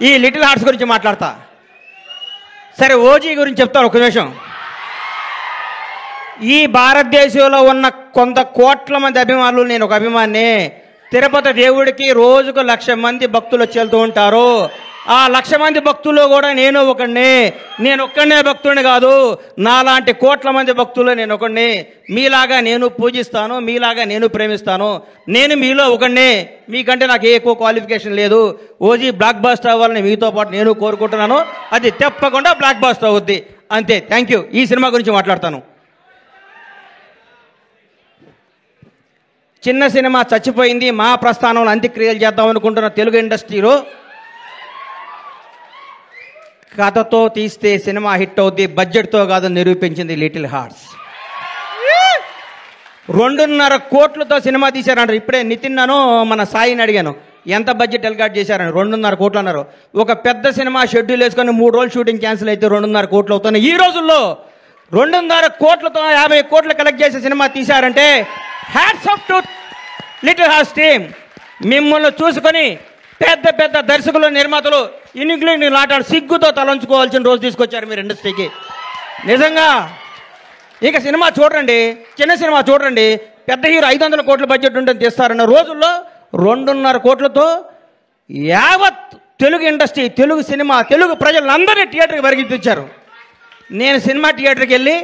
ఈ little hearts గురించి మాట్లాడతా. సరే, ఓజీ గురించి చెప్తాను ఒక నిమిషం. ఈ భారతదేశంలో ఉన్న కొంత కోట్ల మంది అభిమానులు, నేను ఒక అభిమాని. తిరుపతి దేవుడికి రోజుకు 1,00,000 మంది భక్తులు వచ్చి వెళ్తూ ఉంటారు. ఆ 1,00,000 మంది భక్తుల్లో కూడా నేను ఒక్కడే భక్తుడిని కాదు, నాలాంటి కోట్ల మంది భక్తులు నేను ఒకడిని. మీలాగా నేను పూజిస్తాను, మీలాగా నేను ప్రేమిస్తాను. నేను మీలో ఒకడిని, మీకంటే నాకు ఎక్కువ క్వాలిఫికేషన్ లేదు. ఓజీ బ్లాక్ బాస్టర్ అవ్వాలని మీతో పాటు నేను కోరుకుంటున్నాను. అది తప్పకుండా బ్లాక్ బాస్టర్ అవుద్ది. అంతే. Thank you. ఈ సినిమా గురించి మాట్లాడతాను. చిన్న సినిమా చచ్చిపోయింది. మా ప్రస్థానంలో అంత్యక్రియలు చేద్దాం అనుకుంటున్న తెలుగు ఇండస్ట్రీలో కథతో తీస్తే సినిమా హిట్ అవుద్ది, బడ్జెట్తో కాదు నిరూపించింది లిటిల్ హార్ట్స్. 2.5 కోట్లతో సినిమా తీశారంటారు. ఇప్పుడే నితిన్ మన సాయిని అడిగాను, ఎంత బడ్జెట్ ఎల్కాట్ చేశారని. 2.5 కోట్లు అన్నారు. ఒక పెద్ద సినిమా షెడ్యూల్ వేసుకొని 3 రోజులు షూటింగ్ క్యాన్సిల్ అయితే 2.5 కోట్లు అవుతున్నాయి. ఈ రోజుల్లో 2.5 కోట్లతో 50 కోట్లు కలెక్ట్ చేసే సినిమా తీశారంటే hats off to Little Hearts team. మిమ్మల్ని చూసుకొని పెద్ద పెద్ద దర్శకులు, నిర్మాతలు ఇన్నింగ్లీని నాటాడు సిగ్గుతో తలంచుకోవాల్సిన రోజు తీసుకొచ్చారు మీరు ఇండస్ట్రీకి. నిజంగా ఇక సినిమా చూడండి, చిన్న సినిమా చూడండి, పెద్ద హీరో 500 కోట్ల బడ్జెట్ ఉంటుంది తీస్తారన్న రోజుల్లో 2.5 కోట్లతో యావత్ తెలుగు ఇండస్ట్రీ, తెలుగు సినిమా, తెలుగు ప్రజలందరినీ థియేటర్కి పరిగెత్తించారు. నేను సినిమా థియేటర్కి వెళ్ళి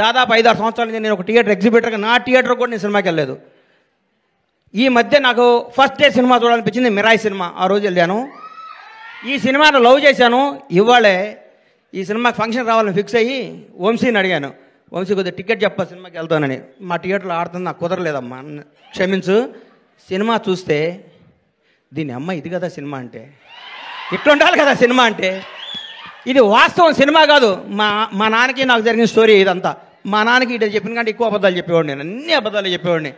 దాదాపు 5-6 సంవత్సరాల నుంచి నేను ఒక థియేటర్ ఎగ్జిబిటర్గా, నా థియేటర్ కూడా నేను సినిమాకి వెళ్ళలేదు. ఈ మధ్య నాకు ఫస్ట్ డే సినిమా చూడాలనిపించింది, మిరాయి సినిమా. ఆ రోజు వెళ్ళాను. ఈ సినిమాను లవ్ చేశాను. ఇవాళే ఈ సినిమాకి ఫంక్షన్ రావాలని ఫిక్స్ అయ్యి వంశీని అడిగాను, వంశీ కొద్దిగా టికెట్ చెప్పా సినిమాకి వెళ్తానని. మా థియేటర్లో ఆడుతుంది, నాకు కుదరలేదమ్మా, క్షమించు. సినిమా చూస్తే దీని అమ్మ ఇది కదా సినిమా అంటే, ఇట్లా ఉండాలి కదా సినిమా అంటే. ఇది వాస్తవం, సినిమా కాదు. మా నాన్నకి నాకు జరిగిన స్టోరీ ఇదంతా. మా నాన్నకి ఇటు చెప్పిన కంటే ఎక్కువ అబద్ధాలు చెప్పేవాడిని, నేను అన్ని అబద్ధాలు చెప్పేవాడిని.